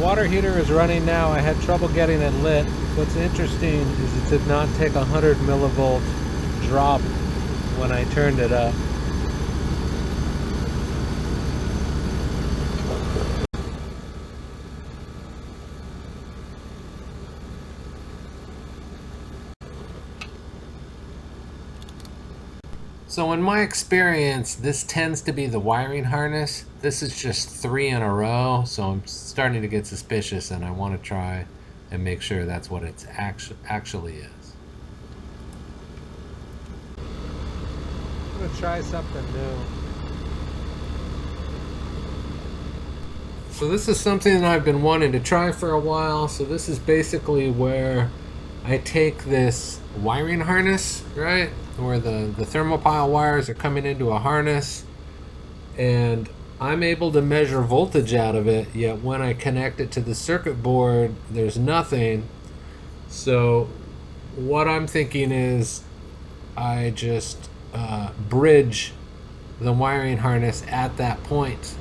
water heater is running now. I had trouble getting it lit. What's interesting is it did not take a 100 millivolt drop when I turned it up. So in my experience, this tends to be the wiring harness. This is just 3 in a row, so I'm starting to get suspicious and I want to try and make sure that's what it actually is. I'm going to try something new. So this is something that I've been wanting to try for a while. So this is basically where I take this wiring harness, right? Where the thermopile wires are coming into a harness, and I'm able to measure voltage out of it, yet when I connect it to the circuit board, there's nothing. So what I'm thinking is I just bridge the wiring harness at that point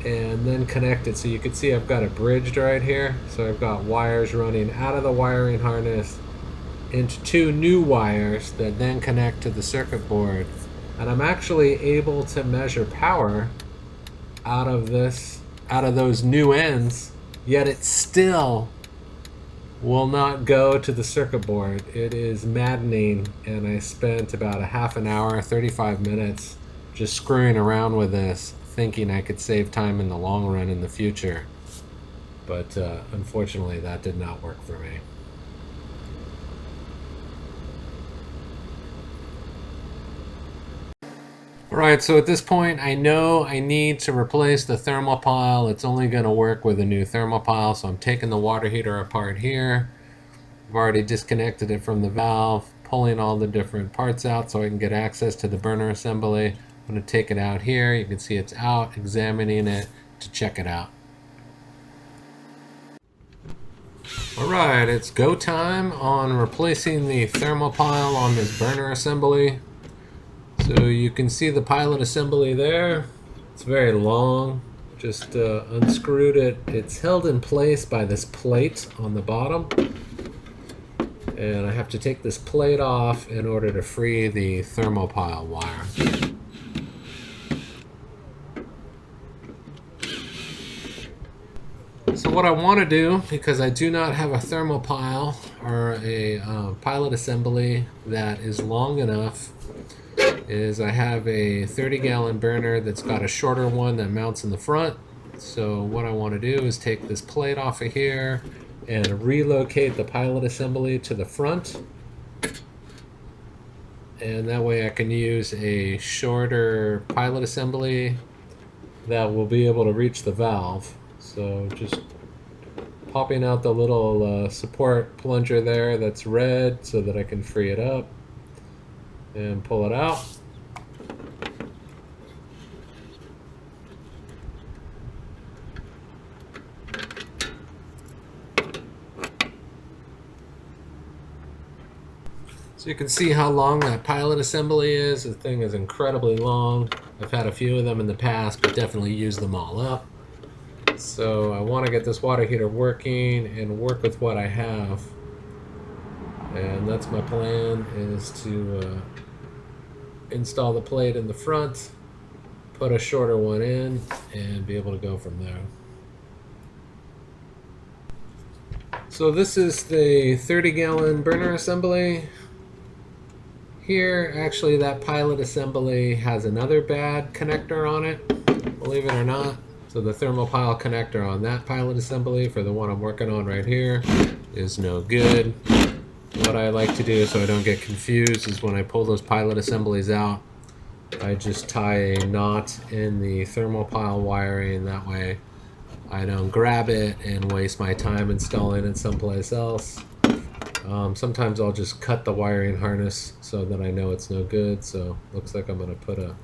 and then connect it. So you can see I've got it bridged right here. So I've got wires running out of the wiring harness into 2 new wires that then connect to the circuit board, and I'm actually able to measure power out of those new ends, yet it still will not go to the circuit board. It is maddening, and I spent about a half an hour, 35 minutes just screwing around with this, thinking I could save time in the long run in the future, but unfortunately that did not work for me. Right, so at this point I know I need to replace the thermopile. It's only going to work with a new thermopile, so I'm taking the water heater apart here. I've already disconnected it from the valve, pulling all the different parts out so I can get access to the burner assembly. I'm going to take it out here. You can see it's out, examining it to check it out. Alright, it's go time on replacing the thermopile on this burner assembly. So you can see the pilot assembly there. It's very long. Just unscrewed it. It's held in place by this plate on the bottom. And I have to take this plate off in order to free the thermopile wire. So what I want to do, because I do not have a thermopile or a pilot assembly that is long enough, is I have a 30-gallon burner that's got a shorter one that mounts in the front. So what I want to do is take this plate off of here and relocate the pilot assembly to the front. And that way I can use a shorter pilot assembly that will be able to reach the valve. So just popping out the little support plunger there that's red so that I can free it up and pull it out. So you can see how long that pilot assembly is. The thing is incredibly long. I've had a few of them in the past, but definitely used them all up. So I want to get this water heater working and work with what I have. And that's my plan, is to install the plate in the front, put a shorter one in, and be able to go from there. So this is the 30-gallon burner assembly. Here, actually, that pilot assembly has another bad connector on it, believe it or not. So the thermopile connector on that pilot assembly for the one I'm working on right here is no good. What I like to do so I don't get confused is when I pull those pilot assemblies out, I just tie a knot in the thermopile wiring. That way I don't grab it and waste my time installing it someplace else. Sometimes I'll just cut the wiring harness so that I know it's no good. So looks like I'm going to put a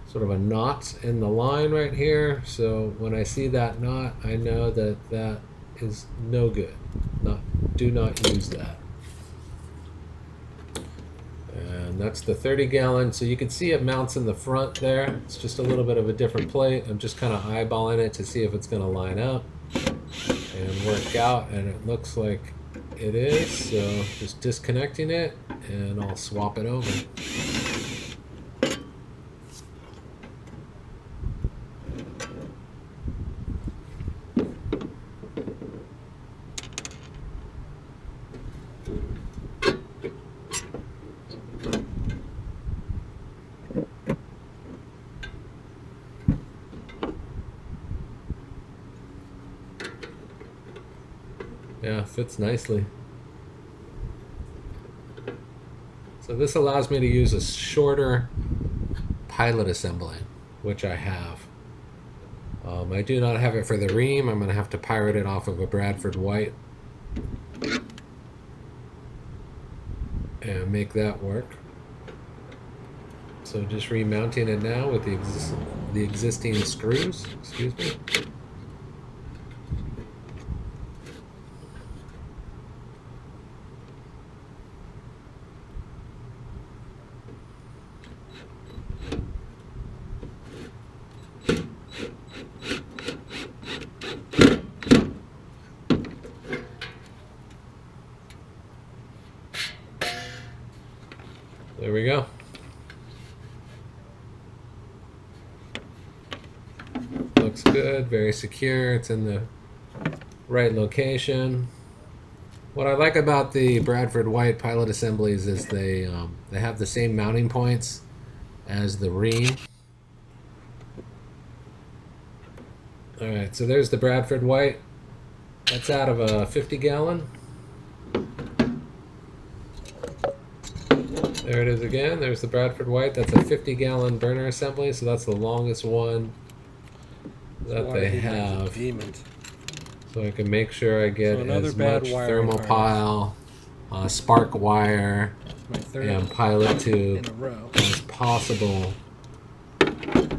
sort of a knot in the line right here. So when I see that knot, I know that that is no good. Do not use that. And that's the 30-gallon. So you can see it mounts in the front there. It's just a little bit of a different plate. I'm just kind of eyeballing it to see if it's going to line up. and work out, and it looks like it is, so just disconnecting it and I'll swap it over. Yeah, fits nicely. So this allows me to use a shorter pilot assembly, which I have. I do not have it for the Rheem. I'm going to have to pirate it off of a Bradford White and make that work. So just remounting it now with the existing screws. Excuse me. There we go. Looks good, very secure. It's in the right location. What I like about the Bradford White pilot assemblies is they have the same mounting points as the Rheem. All right, so there's the Bradford White. That's out of a 50-gallon. There it is again. There's the Bradford White. That's a 50-gallon burner assembly, so that's the longest one that they have. So I can make sure I get as much thermopile, spark wire, and pilot tube as possible,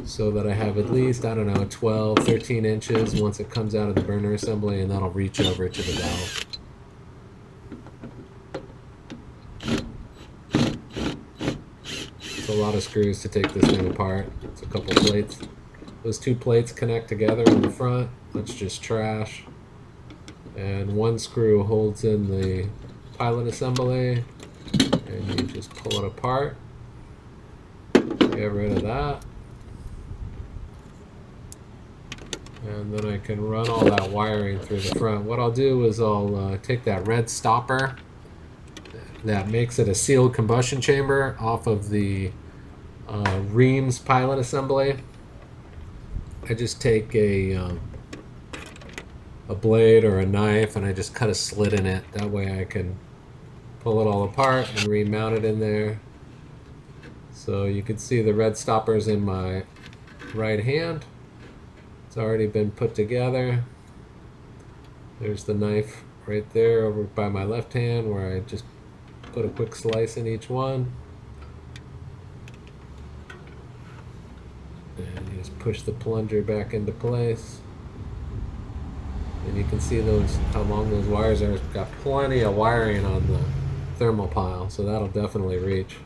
so that I have at least, I don't know, 12, 13 inches once it comes out of the burner assembly, and that'll reach over to the valve. It's a lot of screws to take this thing apart. It's a couple plates. Those two plates connect together in the front. That's just trash. And one screw holds in the pilot assembly, and you just pull it apart. Get rid of that. And then I can run all that wiring through the front. What I'll do is I'll take that red stopper that makes it a sealed combustion chamber off of the Rheem's pilot assembly. I just take a blade or a knife and I just cut a slit in it. That way I can pull it all apart and remount it in there. So you can see the red stoppers in my right hand. It's already been put together. There's the knife right there over by my left hand, where I just put a quick slice in each one. And you just push the plunger back into place. And you can see how long those wires are. It's got plenty of wiring on the thermopile, so that'll definitely reach.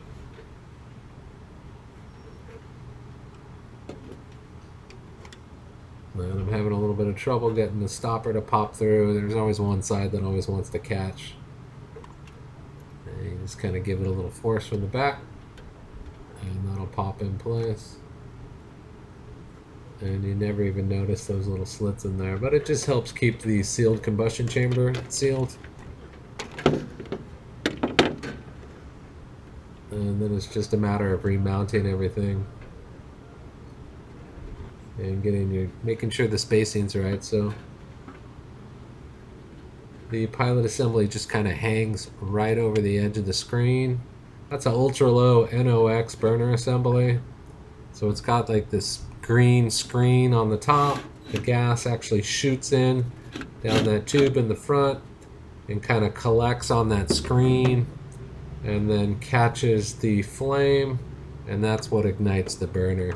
And I'm having a little bit of trouble getting the stopper to pop through. There's always one side that always wants to catch. And you just kind of give it a little force from the back, and that'll pop in place. And you never even notice those little slits in there, but it just helps keep the sealed combustion chamber sealed. And then it's just a matter of remounting everything and making sure the spacing's right. So the pilot assembly just kind of hangs right over the edge of the screen. That's an ultra low NOx burner assembly. So it's got like this green screen on the top. The gas actually shoots in down that tube in the front and kind of collects on that screen and then catches the flame, and that's what ignites the burner.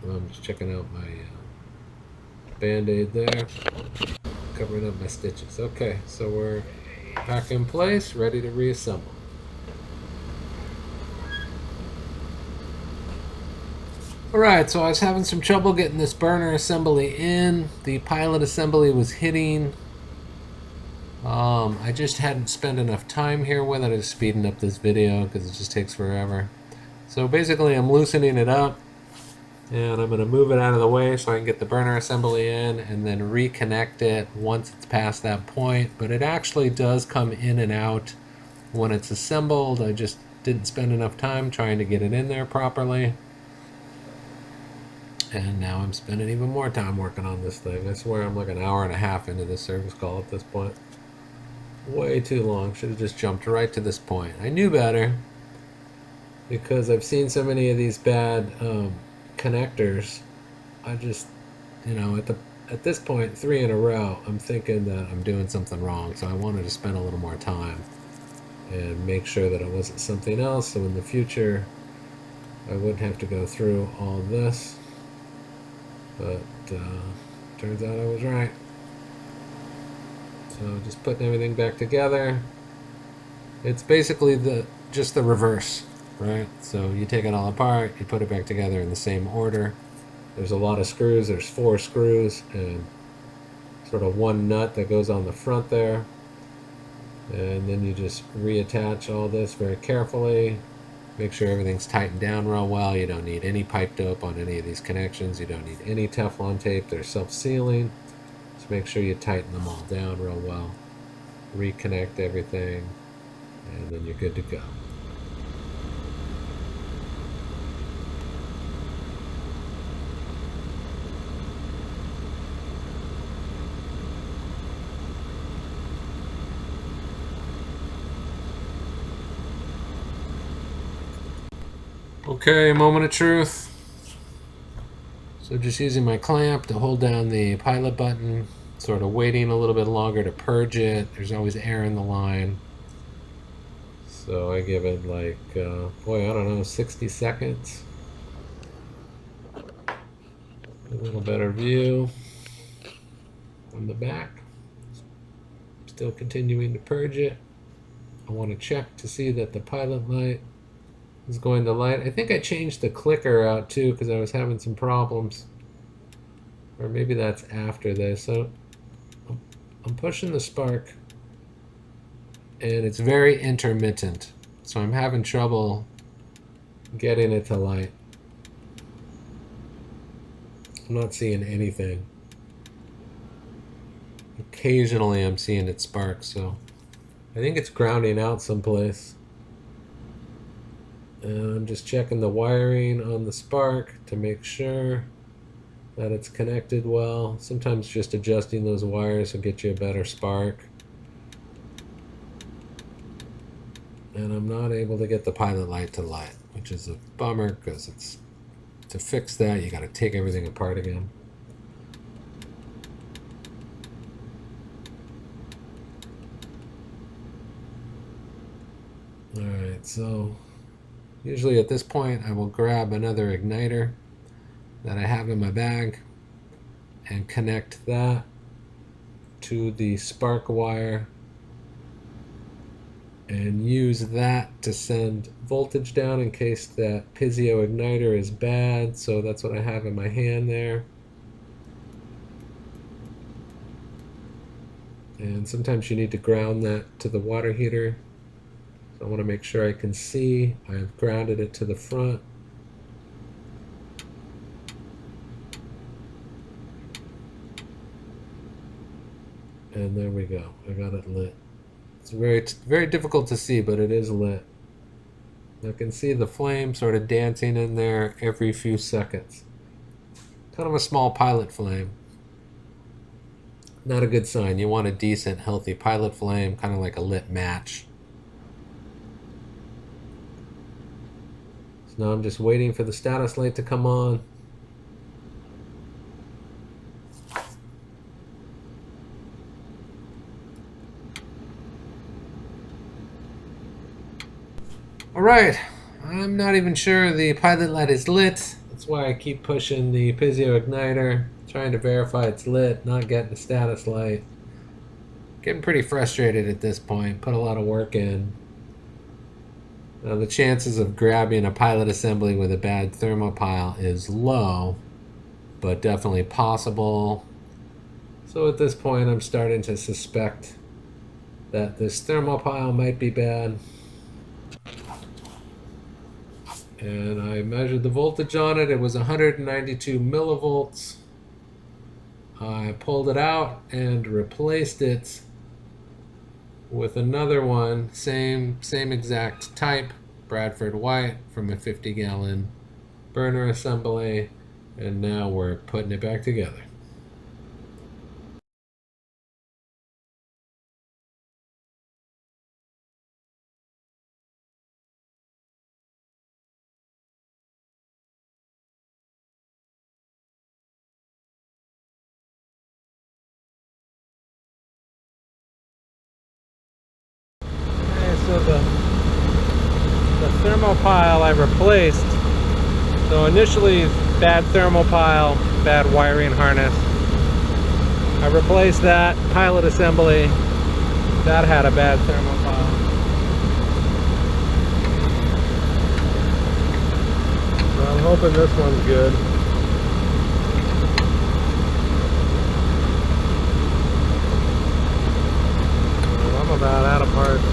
I'm just checking out my band-aid there, covering up my stitches. Okay, so we're back in place, ready to reassemble. Alright, so I was having some trouble getting this burner assembly in. The pilot assembly was hitting. I just hadn't spent enough time here with it. I was speeding up this video because it just takes forever. So basically I'm loosening it up, and I'm going to move it out of the way so I can get the burner assembly in and then reconnect it once it's past that point. But it actually does come in and out when it's assembled. I just didn't spend enough time trying to get it in there properly. And now I'm spending even more time working on this thing. I swear I'm like an hour and a half into this service call at this point. Way too long. Should have just jumped right to this point. I knew better because I've seen so many of these bad connectors. I just, at this point, 3 in a row, I'm thinking that I'm doing something wrong. So I wanted to spend a little more time and make sure that it wasn't something else. So in the future, I wouldn't have to go through all this. But turns out I was right. So just putting everything back together. It's basically just the reverse, right? So you take it all apart, you put it back together in the same order. There's a lot of screws. There's 4 screws and sort of 1 nut that goes on the front there. And then you just reattach all this very carefully. Make sure everything's tightened down real well. You don't need any pipe dope on any of these connections. You don't need any Teflon tape. They're self-sealing. So make sure you tighten them all down real well. Reconnect everything, and then you're good to go. Okay, moment of truth. So just using my clamp to hold down the pilot button, sort of waiting a little bit longer to purge it. There's always air in the line. So I give it like, I don't know, 60 seconds. A little better view from the back. Still continuing to purge it. I want to check to see that the pilot light is going to light. I think I changed the clicker out too because I was having some problems. Or maybe that's after this. So I'm pushing the spark and it's very intermittent. So I'm having trouble getting it to light. I'm not seeing anything. Occasionally I'm seeing it spark, so I think it's grounding out someplace. And I'm just checking the wiring on the spark to make sure that it's connected well. Sometimes just adjusting those wires will get you a better spark. And I'm not able to get the pilot light to light, which is a bummer because it's, to fix that you got to take everything apart again. Alright, so usually at this point I will grab another igniter that I have in my bag and connect that to the spark wire and use that to send voltage down in case that piezo igniter is bad. So that's what I have in my hand there. And sometimes you need to ground that to the water heater. So I want to make sure I can see. I've grounded it to the front. And there we go. I got it lit. It's very difficult to see, but it is lit. I can see the flame sort of dancing in there every few seconds. Kind of a small pilot flame. Not a good sign. You want a decent, healthy pilot flame, kind of like a lit match. So now I'm just waiting for the status light to come on. Alright, I'm not even sure the pilot light is lit. That's why I keep pushing the piezo igniter, trying to verify it's lit, not getting the status light. Getting pretty frustrated at this point, put a lot of work in. Now the chances of grabbing a pilot assembly with a bad thermopile is low, but definitely possible. So at this point I'm starting to suspect that this thermopile might be bad. And I measured the voltage on it. It was 192 millivolts. I pulled it out and replaced it with another one, same exact type, Bradford White, from a 50-gallon burner assembly, and now we're putting it back together. So the thermopile I replaced. So initially bad thermopile, bad wiring harness. I replaced that pilot assembly. That had a bad thermopile. So I'm hoping this one's good. Well, I'm about out of parts.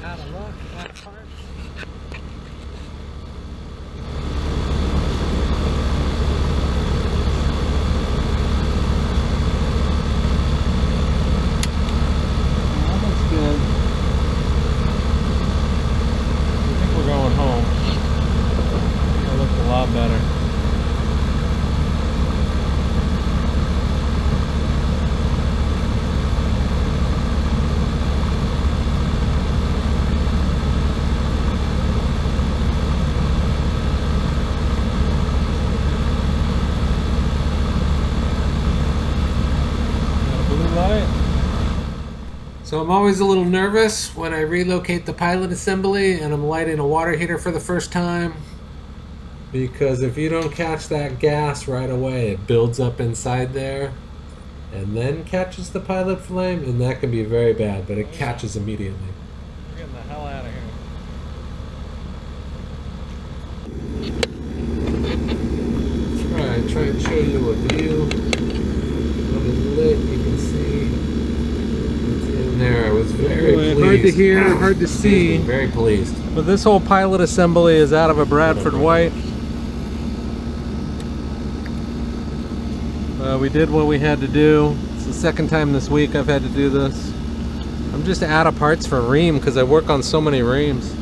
Out of luck, out of parts. That looks good. I think we're going home. That looks a lot better. So I'm always a little nervous when I relocate the pilot assembly and I'm lighting a water heater for the first time, because if you don't catch that gas right away, it builds up inside there and then catches the pilot flame, and that can be very bad, but it catches immediately. We're getting the hell out of here. Try and show you a view of it lit. You can see there. I was very pleased. Hard to hear, hard to see. Very pleased. But this whole pilot assembly is out of a Bradford White. We did what we had to do. It's the second time this week I've had to do this. I'm just out of parts for Rheem because I work on so many Rheems.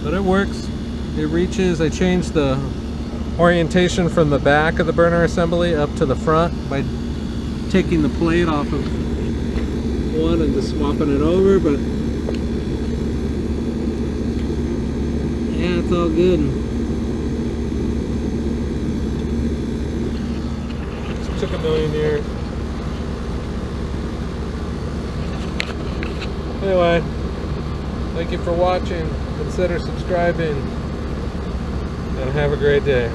But it works. It reaches. I changed the orientation from the back of the burner assembly up to the front by taking the plate off of one and just swapping it over, but yeah, it's all good. It took a million years. Anyway, thank you for watching. Consider subscribing and have a great day.